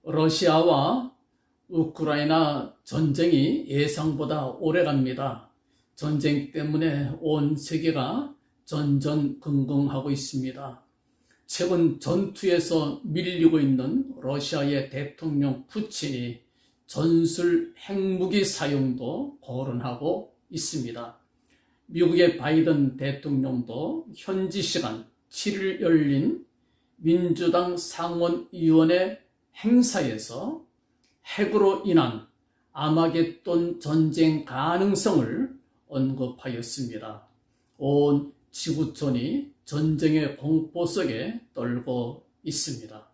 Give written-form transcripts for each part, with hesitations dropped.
러시아와 우크라이나 전쟁이 예상보다 오래갑니다. 전쟁 때문에 온 세계가 전전긍긍하고 있습니다. 최근 전투에서 밀리고 있는 러시아의 대통령 푸틴이 전술 핵무기 사용도 거론하고 있습니다. 미국의 바이든 대통령도 현지 시간 7일 열린 민주당 상원의원회 행사에서 핵으로 인한 아마겟돈 전쟁 가능성을 언급하였습니다. 온 지구촌이 전쟁의 공포 속에 떨고 있습니다.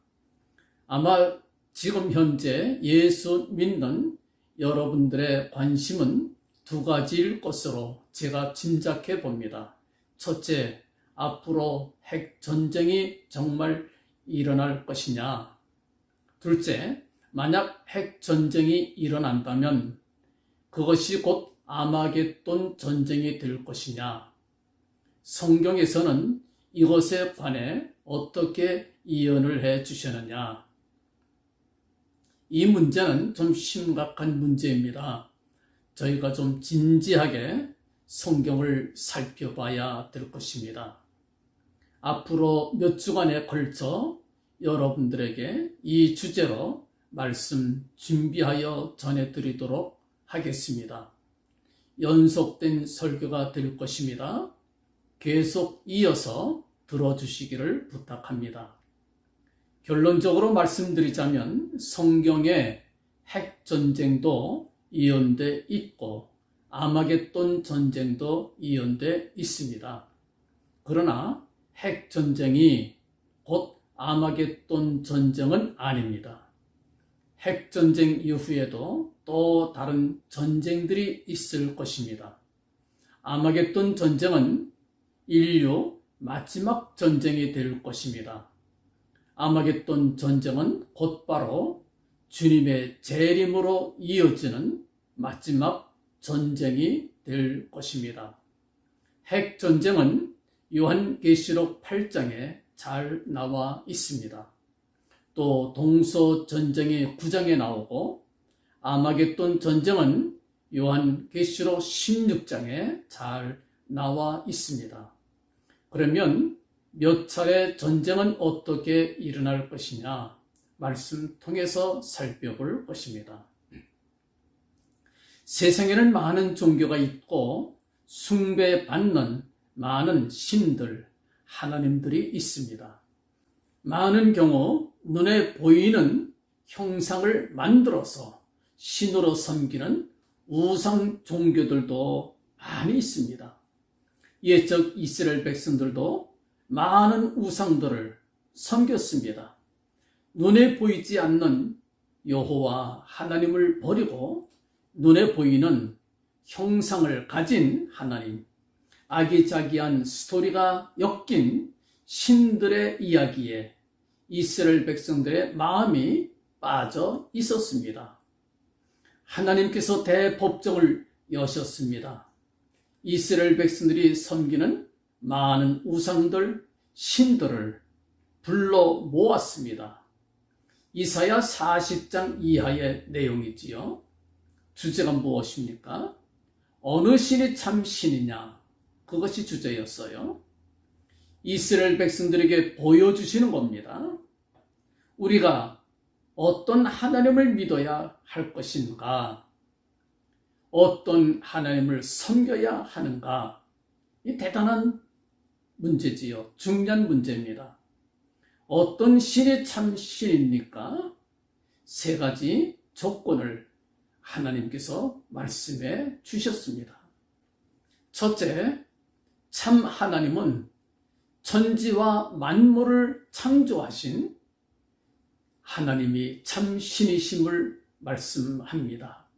아마 지금 현재 예수 믿는 여러분들의 관심은 두 가지일 것으로 제가 짐작해 봅니다. 첫째, 앞으로 핵 전쟁이 정말 일어날 것이냐? 둘째, 만약 핵 전쟁이 일어난다면 그것이 곧 아마겟돈 전쟁이 될 것이냐? 성경에서는 이것에 관해 어떻게 예언을 해 주셨느냐? 이 문제는 좀 심각한 문제입니다. 저희가 좀 진지하게 성경을 살펴봐야 될 것입니다. 앞으로 몇 주간에 걸쳐 여러분들에게 이 주제로 말씀 준비하여 전해드리도록 하겠습니다. 연속된 설교가 될 것입니다. 계속 이어서 들어주시기를 부탁합니다. 결론적으로 말씀드리자면 성경에 핵전쟁도 예언돼 있고 아마겟돈 전쟁도 예언돼 있습니다. 그러나 핵전쟁이 곧 아마겟돈 전쟁은 아닙니다. 핵전쟁 이후에도 또 다른 전쟁들이 있을 것입니다. 아마겟돈 전쟁은 인류 마지막 전쟁이 될 것입니다. 아마겟돈 전쟁은 곧바로 주님의 재림으로 이어지는 마지막 전쟁이 될 것입니다. 핵전쟁은 요한계시록 8장에 잘 나와 있습니다. 또 동서전쟁의 9장에 나오고 아마겟돈 전쟁은 요한계시록 16장에 잘 나와 있습니다. 그러면 몇 차례 전쟁은 어떻게 일어날 것이냐? 말씀 통해서 살펴볼 것입니다. 세상에는 많은 종교가 있고 숭배받는 많은 신들, 하나님들이 있습니다. 많은 경우 눈에 보이는 형상을 만들어서 신으로 섬기는 우상 종교들도 많이 있습니다. 옛적 이스라엘 백성들도 많은 우상들을 섬겼습니다. 눈에 보이지 않는 여호와 하나님을 버리고 눈에 보이는 형상을 가진 하나님, 아기자기한 스토리가 엮인 신들의 이야기에 이스라엘 백성들의 마음이 빠져 있었습니다. 하나님께서 대법정을 여셨습니다. 이스라엘 백성들이 섬기는 많은 우상들, 신들을 불러 모았습니다. 이사야 40장 이하의 내용이지요. 주제가 무엇입니까? 어느 신이 참 신이냐? 그것이 주제였어요. 이스라엘 백성들에게 보여주시는 겁니다. 우리가 어떤 하나님을 믿어야 할 것인가? 어떤 하나님을 섬겨야 하는가? 이 대단한 문제지요. 중요한 문제입니다. 어떤 신이 참 신입니까? 세 가지 조건을 하나님께서 말씀해 주셨습니다. 첫째, 참 하나님은 천지와 만물을 창조하신 하나님이 참 신이심을 말씀합니다.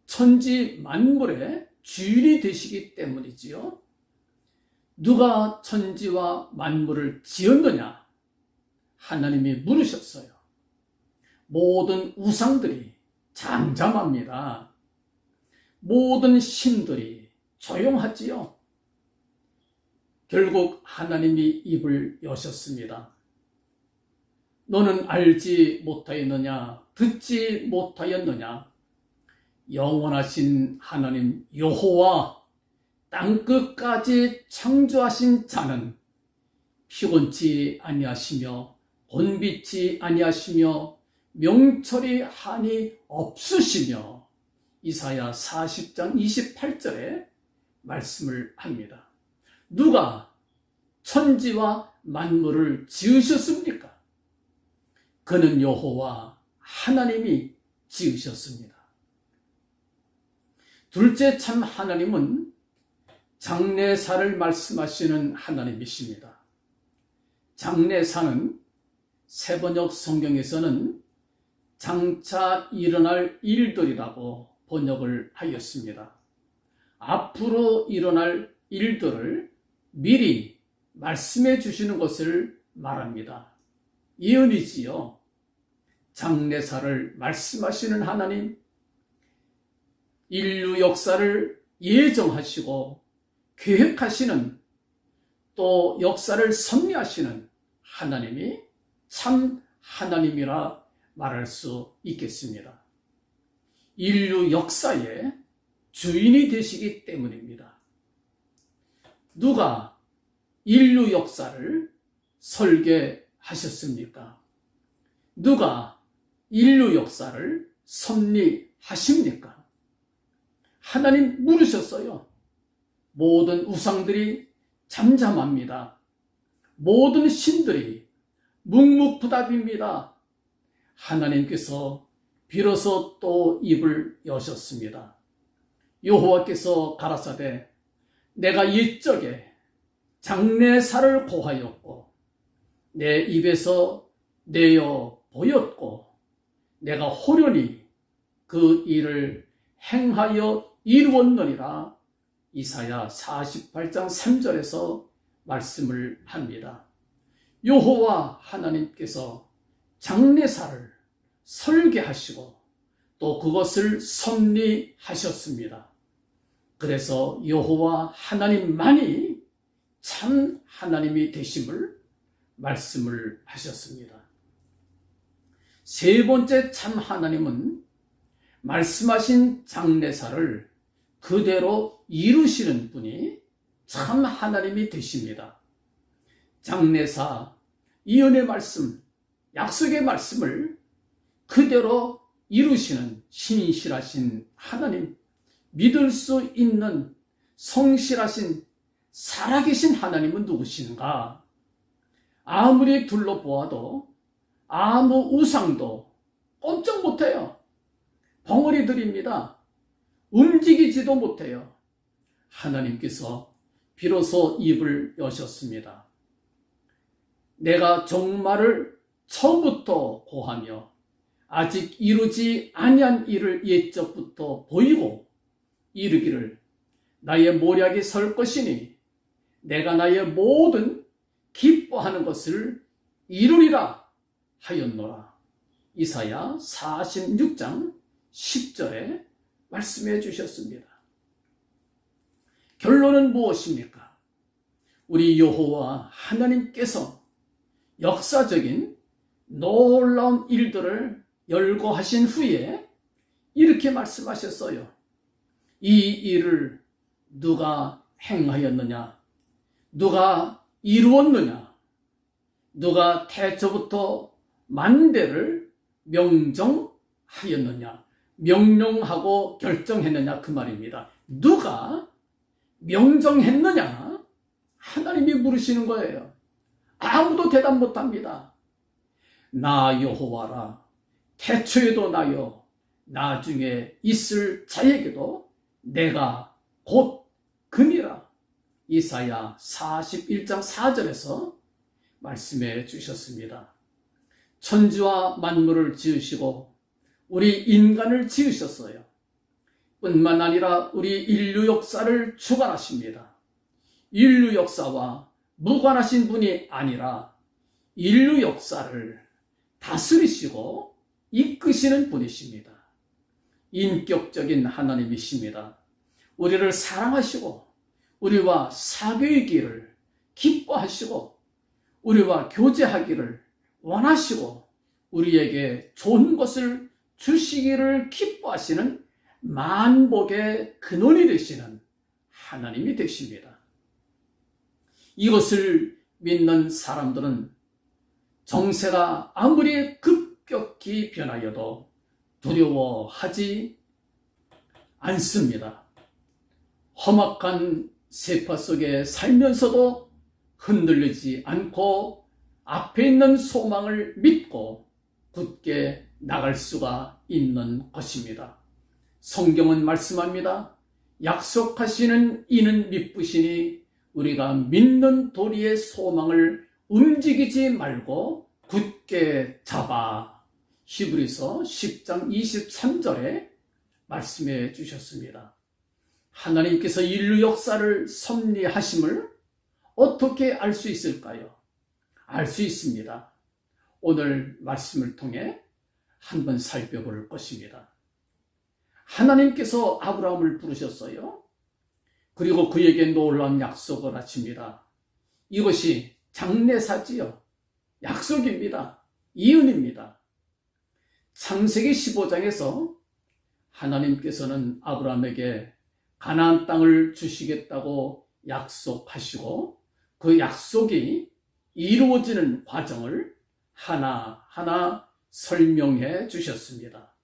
천지 만물의 주인이 되시기 때문이지요. 누가 천지와 만물을 지었느냐? 하나님이 물으셨어요. 모든 우상들이 잠잠합니다. 모든 신들이 조용하지요. 결국 하나님이 입을 여셨습니다. 너는 알지 못하였느냐? 듣지 못하였느냐? 영원하신 하나님 여호와 땅끝까지 창조하신 자는 피곤치 아니하시며 곤비치 아니하시며 명철이 한이 없으시며 이사야 40장 28절에 말씀을 합니다. 누가 천지와 만물을 지으셨습니까? 그는 여호와 하나님이 지으셨습니다. 둘째 참 하나님은 장래사를 말씀하시는 하나님이십니다. 장래사는 세번역 성경에서는 장차 일어날 일들이라고 번역을 하였습니다. 앞으로 일어날 일들을 미리 말씀해 주시는 것을 말합니다. 예언이지요. 장래사를 말씀하시는 하나님, 인류 역사를 예정하시고 계획하시는, 또 역사를 섭리하시는 하나님이 참 하나님이라 말할 수 있겠습니다. 인류 역사의 주인이 되시기 때문입니다. 누가 인류 역사를 설계하셨습니까? 누가 인류 역사를 섭리하십니까? 하나님 물으셨어요. 모든 우상들이 잠잠합니다. 모든 신들이 묵묵부답입니다. 하나님께서 비로소 또 입을 여셨습니다. 여호와께서 가라사대 내가 옛적에 장래사를 고하였고 내 입에서 내어 보였고 내가 호련히 그 일을 행하여 이루었느니라. 이사야 48장 3절에서 말씀을 합니다. 여호와 하나님께서 장래사를 설계하시고 또 그것을 섭리하셨습니다. 그래서 여호와 하나님만이 참 하나님이 되심을 말씀을 하셨습니다. 세 번째 참 하나님은 말씀하신 장래사를 그대로 이루시는 분이 참 하나님이 되십니다. 장래사, 예언의 말씀, 약속의 말씀을 그대로 이루시는 신실하신 하나님, 믿을 수 있는 성실하신 살아계신 하나님은 누구신가? 아무리 둘러보아도 아무 우상도 꼼짝 못해요. 벙어리들입니다. 움직이지도 못해요. 하나님께서 비로소 입을 여셨습니다. 내가 종말을 처음부터 고하며 아직 이루지 아니한 일을 옛적부터 보이고 이르기를 나의 모략이 설 것이니 내가 나의 모든 기뻐하는 것을 이루리라 하였노라. 이사야 46장 10절에 말씀해 주셨습니다. 결론은 무엇입니까? 우리 여호와 하나님께서 역사적인 놀라운 일들을 열거하신 후에 이렇게 말씀하셨어요. 이 일을 누가 행하였느냐? 누가 이루었느냐? 누가 태초부터 만대를 명정하였느냐? 명령하고 결정했느냐 그 말입니다. 누가 명정했느냐? 하나님이 물으시는 거예요. 아무도 대답 못합니다. 나 여호와라. 태초에도 나여 나중에 있을 자에게도 내가 곧 그니라. 이사야 41장 4절에서 말씀해 주셨습니다. 천지와 만물을 지으시고 우리 인간을 지으셨어요. 뿐만 아니라 우리 인류 역사를 주관하십니다. 인류 역사와 무관하신 분이 아니라 인류 역사를 다스리시고 이끄시는 분이십니다. 인격적인 하나님이십니다. 우리를 사랑하시고 우리와 사귀기를 기뻐하시고 우리와 교제하기를 원하시고 우리에게 좋은 것을 주시기를 기뻐하시는 만복의 근원이 되시는 하나님이 되십니다. 이것을 믿는 사람들은 정세가 아무리 급격히 변하여도 두려워하지 않습니다. 험악한 세파 속에 살면서도 흔들리지 않고 앞에 있는 소망을 믿고 굳게 나갈 수가 있는 것입니다. 성경은 말씀합니다. 약속하시는 이는 미쁘시니 우리가 믿는 도리의 소망을 움직이지 말고 굳게 잡아. 히브리서 10장 23절에 말씀해 주셨습니다. 하나님께서 인류 역사를 섭리하심을 어떻게 알 수 있을까요? 알 수 있습니다. 오늘 말씀을 통해 한번 살펴볼 것입니다. 하나님께서 아브라함을 부르셨어요. 그리고 그에게 놀라운 약속을 하십니다. 이것이 장래사지요. 약속입니다. 이은입니다. 창세기 15장에서 하나님께서는 아브라함에게 가나안 땅을 주시겠다고 약속하시고 그 약속이 이루어지는 과정을 하나하나 설명해 주셨습니다.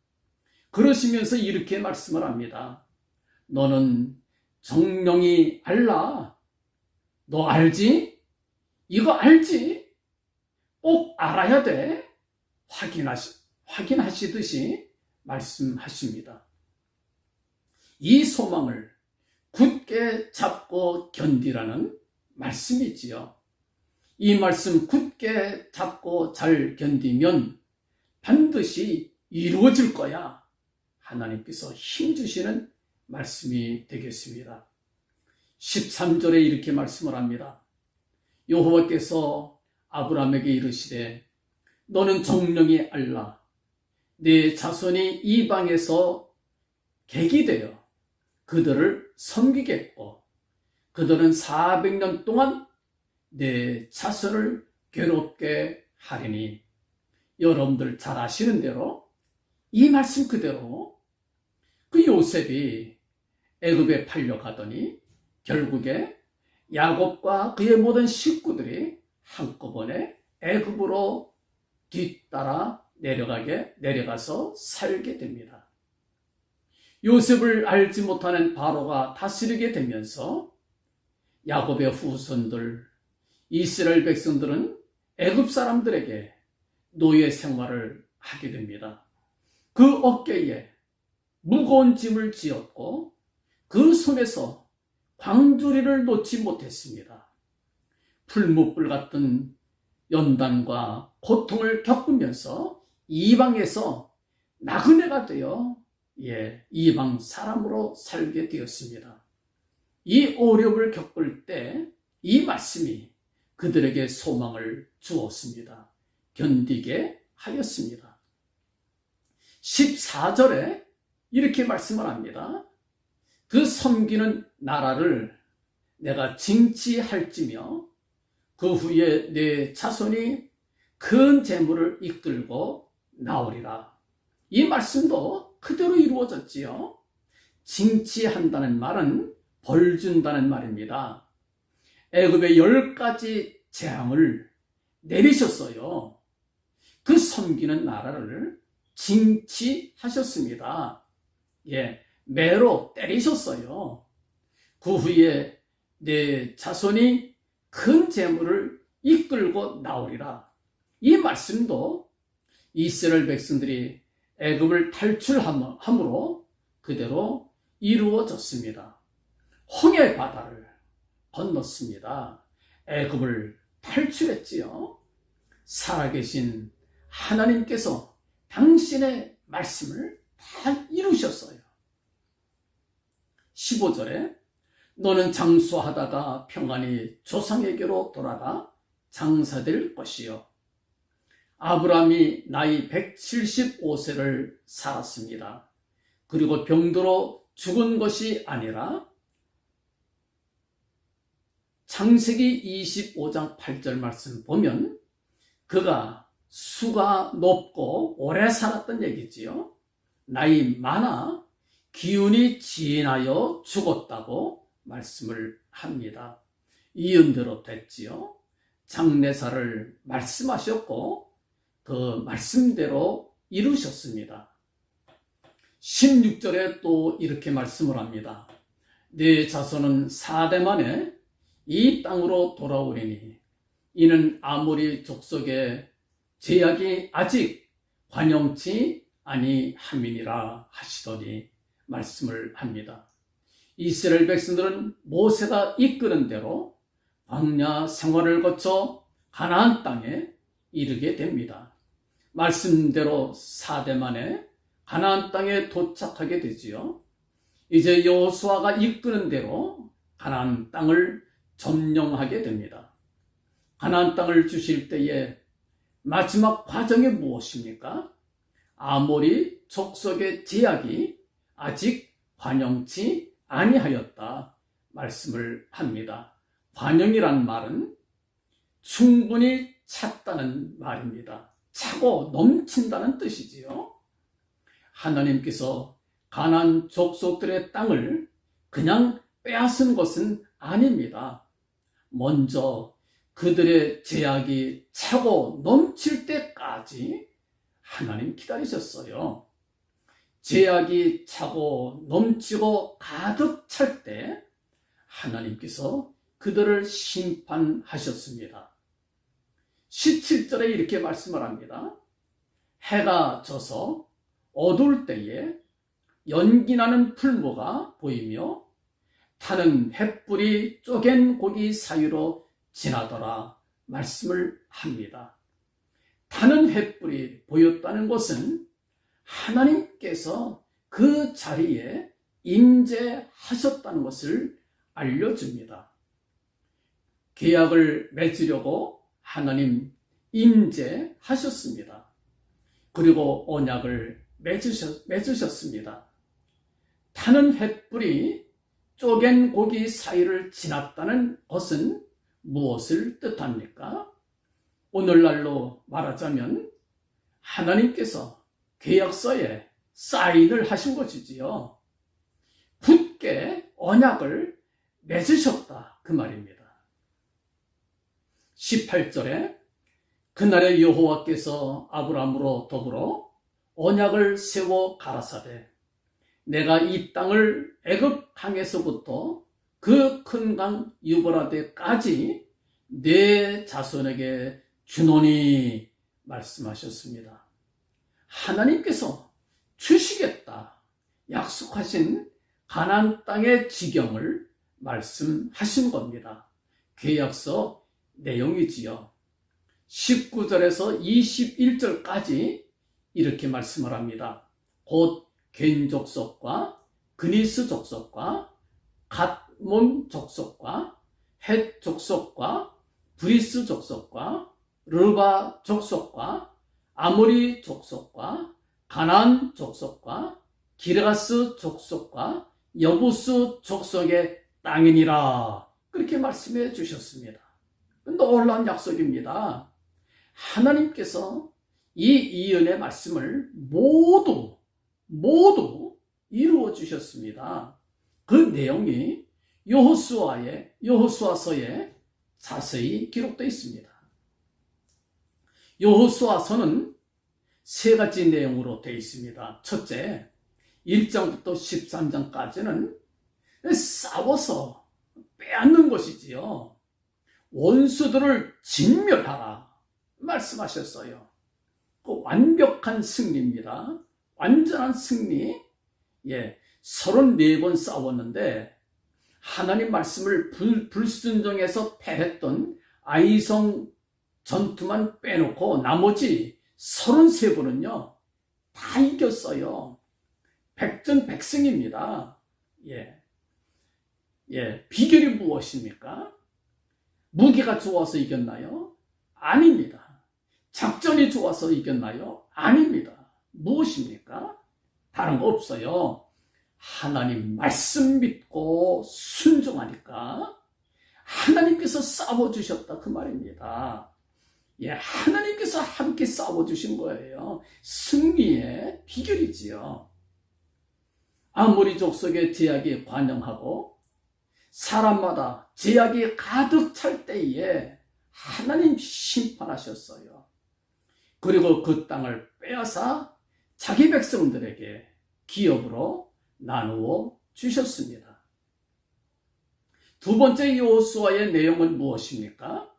그러시면서 이렇게 말씀을 합니다. 너는 정령이 알라. 너 알지? 이거 알지? 꼭 알아야 돼. 확인하시듯이 말씀하십니다. 이 소망을 굳게 잡고 견디라는 말씀이지요. 이 말씀 굳게 잡고 잘 견디면 반드시 이루어질 거야. 하나님께서 힘주시는 말씀이 되겠습니다. 13절에 이렇게 말씀을 합니다. 여호와께서 아브라함에게 이르시되 너는 정령이 알라. 내 자손이 이방에서 객이 되어 그들을 섬기겠고 그들은 400년 동안 내 자손을 괴롭게 하리니. 여러분들 잘 아시는 대로 이 말씀 그대로 그 요셉이 애굽에 팔려가더니 결국에 야곱과 그의 모든 식구들이 한꺼번에 애굽으로 뒤따라 내려가서 살게 됩니다. 요셉을 알지 못하는 바로가 다스리게 되면서 야곱의 후손들, 이스라엘 백성들은 애굽 사람들에게 노예 생활을 하게 됩니다. 그 어깨에 무거운 짐을 지었고 그 손에서 광주리를 놓지 못했습니다. 풀무불 같은 연단과 고통을 겪으면서 이방에서 나그네가 되어 이방 사람으로 살게 되었습니다. 이 어려움을 겪을 때 이 말씀이 그들에게 소망을 주었습니다. 견디게 하였습니다. 14절에 이렇게 말씀을 합니다. 그 섬기는 나라를 내가 징치할지며 그 후에 내 자손이 큰 재물을 이끌고 나오리라. 이 말씀도 그대로 이루어졌지요. 징치한다는 말은 벌 준다는 말입니다. 애굽의 10가지 재앙을 내리셨어요. 그 섬기는 나라를 징치하셨습니다. 매로 때리셨어요. 그 후에 내 자손이 큰 재물을 이끌고 나오리라. 이 말씀도 이스라엘 백성들이 애굽을 탈출함으로 그대로 이루어졌습니다. 홍해 바다를 건넜습니다. 애굽을 탈출했지요. 살아계신 하나님께서 당신의 말씀을 다 이루셨어요. 15절에 너는 장수하다가 평안히 조상에게로 돌아가 장사될 것이요. 아브라함이 나이 175세를 살았습니다. 그리고 병들어 죽은 것이 아니라 창세기 25장 8절 말씀 보면 그가 수가 높고 오래 살았던 얘기지요. 나이 많아 기운이 지나여 죽었다고 말씀을 합니다. 이은대로 됐지요. 장례사를 말씀하셨고 그 말씀대로 이루셨습니다. 16절에 또 이렇게 말씀을 합니다. 내 자손은 4대 만에 이 땅으로 돌아오리니 이는 아모리 족속의 제약이 아직 관영치 아니함이니라 하시더니 말씀을 합니다. 이스라엘 백성들은 모세가 이끄는 대로 광야 생활을 거쳐 가나안 땅에 이르게 됩니다. 말씀대로 4대 만에 가나안 땅에 도착하게 되지요. 이제 여호수아가 이끄는 대로 가나안 땅을 점령하게 됩니다. 가나안 땅을 주실 때에 마지막 과정이 무엇입니까? 아모리 족속의 제약이 아직 관영치 아니하였다 말씀을 합니다. 관영이란 말은 충분히 찼다는 말입니다. 차고 넘친다는 뜻이지요. 하나님께서 가나안 족속들의 땅을 그냥 빼앗은 것은 아닙니다. 먼저 그들의 제약이 차고 넘칠 때까지 하나님 기다리셨어요. 제약이 차고 넘치고 가득 찰 때 하나님께서 그들을 심판하셨습니다. 17절에 이렇게 말씀을 합니다. 해가 져서 어두울 때에 연기나는 풀무가 보이며 타는 횃불이 쪼갠 고기 사이로 지나더라 말씀을 합니다. 타는 횃불이 보였다는 것은 하나님께서 그 자리에 임재하셨다는 것을 알려줍니다. 계약을 맺으려고 하나님 임재하셨습니다. 그리고 언약을 맺으셨습니다. 타는 횃불이 쪼갠 고기 사이를 지났다는 것은 무엇을 뜻합니까? 오늘날로 말하자면 하나님께서 계약서에 사인을 하신 것이지요. 굳게 언약을 맺으셨다 그 말입니다. 18절에 그날에 여호와께서 아브라함으로 더불어 언약을 세워 가라사대 내가 이 땅을 애굽 강에서부터 그 큰 강 유브라데까지 내 자손에게 주노니 말씀하셨습니다. 하나님께서 주시겠다 약속하신 가나안 땅의 지경을 말씀하신 겁니다. 계약서 내용이지요. 19절에서 21절까지 이렇게 말씀을 합니다. 곧 겐 족속과 그니스 족속과 갓몬 족속과 헷 족속과 브리스 족속과 르바 족속과 아모리 족속과 가나안 족속과 기르가스 족속과 여부스 족속의 땅이니라 그렇게 말씀해 주셨습니다. 놀라운 약속입니다. 하나님께서 이 이언의 말씀을 모두 이루어 주셨습니다. 그 내용이 여호수아서에 자세히 기록되어 있습니다. 여호수아서는 세 가지 내용으로 되어 있습니다. 첫째, 1장부터 13장까지는 싸워서 빼앗는 것이지요. 원수들을 진멸하라 말씀하셨어요. 그 완벽한 승리입니다. 완전한 승리. 34번 싸웠는데 하나님 말씀을 불순종해서 패했던 아이성 전투만 빼놓고 나머지 33번은요 다 이겼어요. 백전백승입니다. 비결이 무엇입니까? 무기가 좋아서 이겼나요? 아닙니다. 작전이 좋아서 이겼나요? 아닙니다. 무엇입니까? 다른 거 없어요. 하나님 말씀 믿고 순종하니까 하나님께서 싸워주셨다 그 말입니다. 예, 하나님께서 함께 싸워주신 거예요. 승리의 비결이지요. 아무리 족속의 제약이 관영하고 사람마다 제약이 가득 찰 때에 하나님 심판하셨어요. 그리고 그 땅을 빼앗아 자기 백성들에게 기업으로 나누어 주셨습니다. 두 번째 여호수아의 내용은 무엇입니까?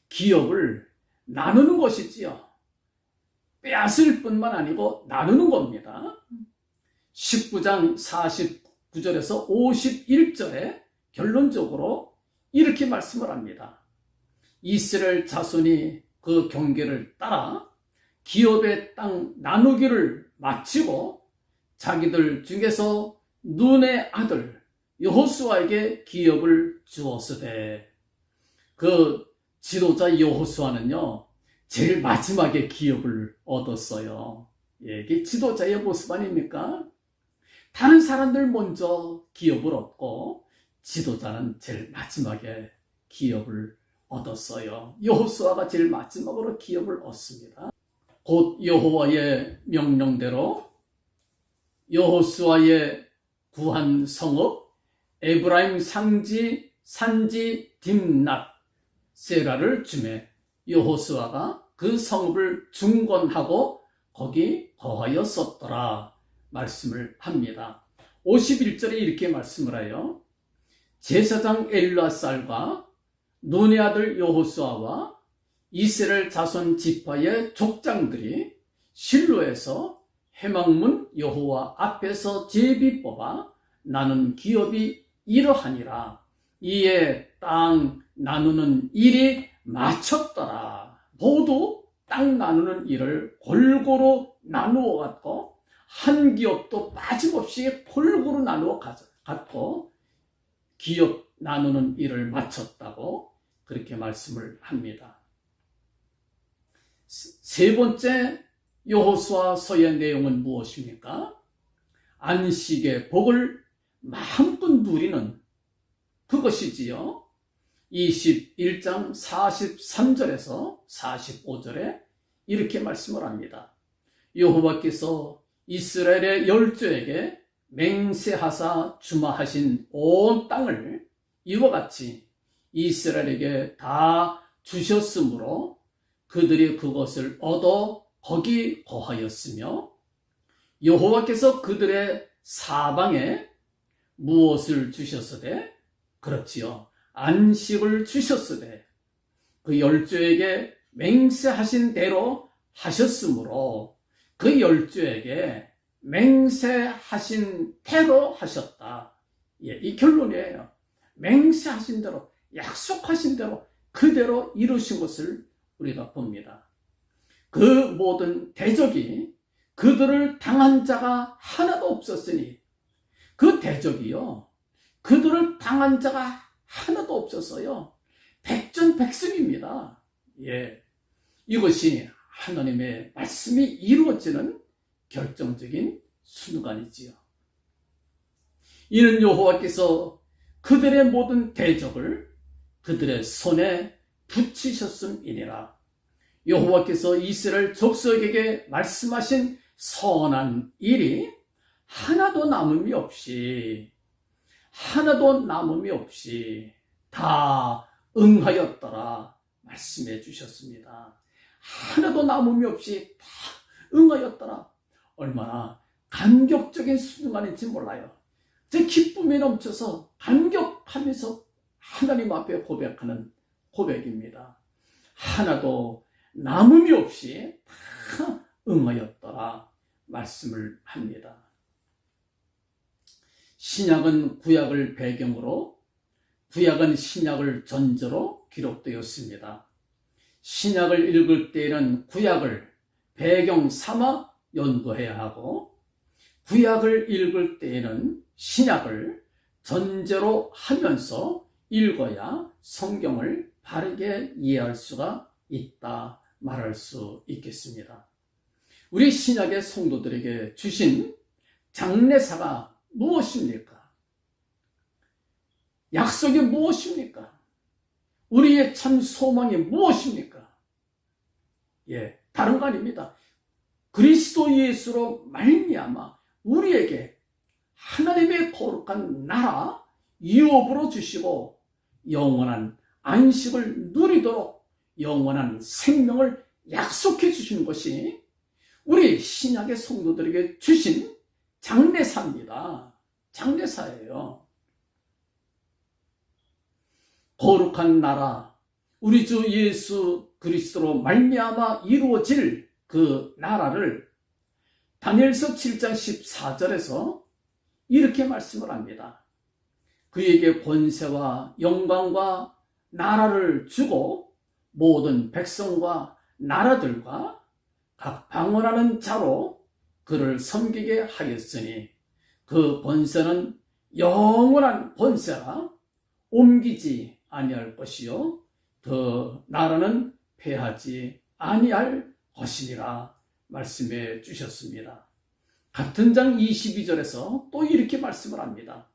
기업을 나누는 것이지요. 빼앗을 뿐만 아니고 나누는 겁니다. 19장 49절에서 51절에 결론적으로 이렇게 말씀을 합니다. 이스라엘 자손이 그 경계를 따라 기업의 땅 나누기를 마치고 자기들 중에서 눈의 아들 여호수아에게 기업을 주었으되, 그 지도자 여호수아는요 제일 마지막에 기업을 얻었어요. 이게 지도자의 모습 아닙니까? 다른 사람들 먼저 기업을 얻고 지도자는 제일 마지막에 기업을 얻었어요. 여호수아가 제일 마지막으로 기업을 얻습니다. 곧 여호와의 명령대로 여호수아의 구한 성읍 에브라임 산지 딥낫 세라를 주매 여호수아가 그 성읍을 중건하고 거기 거하였었더라 말씀을 합니다. 51절에 이렇게 말씀을 해요. 제사장 엘라살과 눈의 아들 여호수아와 이스라엘 자손 지파의 족장들이 실로에서 회막문 여호와 앞에서 제비 뽑아 나눈 기업이 이러하니라. 이에 땅 나누는 일이 마쳤더라. 모두 땅 나누는 일을 골고루 나누어 갔고 한 기업도 빠짐없이 골고루 나누어 갔고 기업 나누는 일을 마쳤다고 그렇게 말씀을 합니다. 세 번째 여호수아서의 내용은 무엇입니까? 안식의 복을 마음껏 누리는 그것이지요. 21장 43절에서 45절에 이렇게 말씀을 합니다. 여호와께서 이스라엘의 열조에게 맹세하사 주마하신 온 땅을 이와 같이 이스라엘에게 다 주셨으므로 그들이 그것을 얻어 거기 거하였으며, 여호와께서 그들의 사방에 무엇을 주셨으되? 그렇지요, 안식을 주셨으되 그 열조에게 맹세하신 대로 하셨으므로 그 열조에게 맹세하신 대로 하셨다. 예, 이 결론이에요. 맹세하신 대로, 약속하신 대로 그대로 이루신 것을 우리가 봅니다. 그 모든 대적이 그들을 당한 자가 하나도 없었으니, 그 대적이요 그들을 당한 자가 하나도 없었어요. 백전백승입니다. 예, 이것이 하나님의 말씀이 이루어지는 결정적인 순간이지요. 이는 여호와께서 그들의 모든 대적을 그들의 손에 붙이셨음이니라. 여호와께서 이스라엘 족속에게 말씀하신 선한 일이 하나도 남음이 없이 다 응하였더라 말씀해 주셨습니다. 하나도 남음이 없이 다 응하였더라. 얼마나 감격적인 순간인지 몰라요. 제 기쁨이 넘쳐서 감격하면서 하나님 앞에 고백하는 고백입니다. 하나도 남음이 없이 다 응하였더라 말씀을 합니다. 신약은 구약을 배경으로, 구약은 신약을 전제로 기록되었습니다. 신약을 읽을 때에는 구약을 배경 삼아 연구해야 하고, 구약을 읽을 때에는 신약을 전제로 하면서 읽어야 성경을 바르게 이해할 수가 있다 말할 수 있겠습니다. 우리 신약의 성도들에게 주신 장래사가 무엇입니까? 약속이 무엇입니까? 우리의 참 소망이 무엇입니까? 다른 거 아닙니다. 그리스도 예수로 말미암아 우리에게 하나님의 거룩한 나라 유업으로 주시고 영원한 안식을 누리도록 영원한 생명을 약속해 주시는 것이 우리 신약의 성도들에게 주신 장례사입니다. 장례사예요. 거룩한 나라, 우리 주 예수 그리스도로 말미암아 이루어질 그 나라를 다니엘서 7장 14절에서 이렇게 말씀을 합니다. 그에게 권세와 영광과 나라를 주고 모든 백성과 나라들과 각 방언하는 자로 그를 섬기게 하였으니 그 권세는 영원한 권세라 옮기지 아니할 것이요 그 나라는 패하지 아니할 것이니라 말씀해 주셨습니다. 같은 장 22절에서 또 이렇게 말씀을 합니다.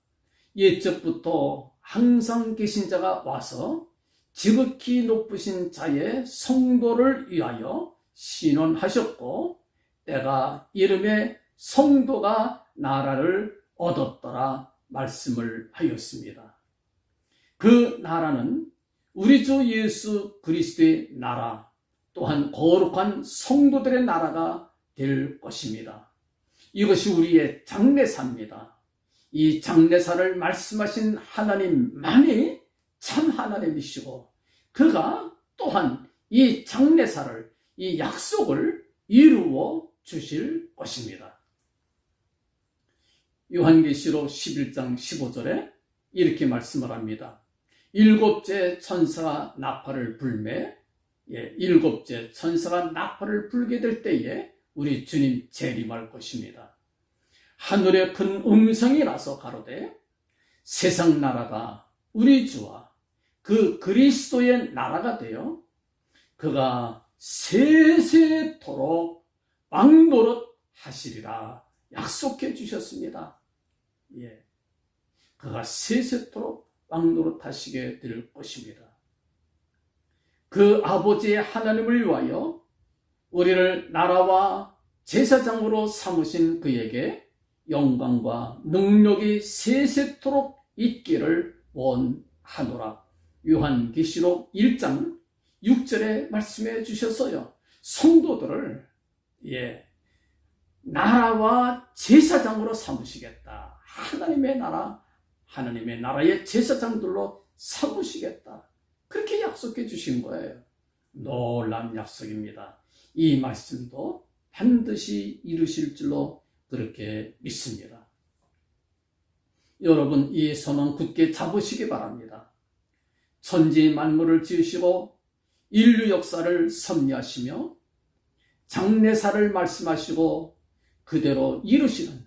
옛적부터 항상 계신 자가 와서 지극히 높으신 자의 성도를 위하여 신원하셨고 때가 이름에 성도가 나라를 얻었더라 말씀을 하였습니다. 그 나라는 우리 주 예수 그리스도의 나라 또한 거룩한 성도들의 나라가 될 것입니다. 이것이 우리의 장례사입니다. 이 장례사를 말씀하신 하나님만이 참 하나님이시고 그가 또한 이 장례사를 이 약속을 이루어 주실 것입니다. 요한계시록 11장 15절에 이렇게 말씀을 합니다. 일곱째 천사가 나팔을 불매 일곱째 천사가 나팔을 불게 될 때에 우리 주님 재림할 것입니다. 하늘에 큰 음성이 나서 가로되 세상 나라가 우리 주와 그 그리스도의 나라가 되어 그가 세세토록 왕노릇 하시리라 약속해 주셨습니다. 그가 세세토록 왕노릇 하시게 될 것입니다. 그 아버지의 하나님을 위하여 우리를 나라와 제사장으로 삼으신 그에게 영광과 능력이 세세토록 있기를 원하노라. 요한계시록 1장 6절에 말씀해 주셨어요. 성도들을 나라와 제사장으로 삼으시겠다. 하나님의 나라, 하나님의 나라의 제사장들로 삼으시겠다. 그렇게 약속해 주신 거예요. 놀라운 약속입니다. 이 말씀도 반드시 이루실 줄로 그렇게 믿습니다. 여러분 이 소망 굳게 잡으시기 바랍니다. 천지 만물을 지으시고 인류 역사를 섭리하시며 장례사를 말씀하시고 그대로 이루시는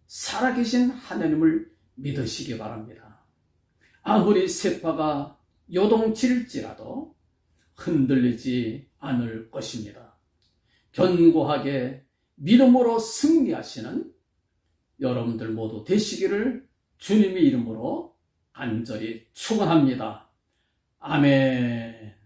살아계신 하나님을 믿으시기 바랍니다. 아무리 세파가 요동칠지라도 흔들리지 않을 것입니다. 견고하게 믿음으로 승리하시는 여러분들 모두 되시기를 주님의 이름으로 간절히 축원합니다. 아멘.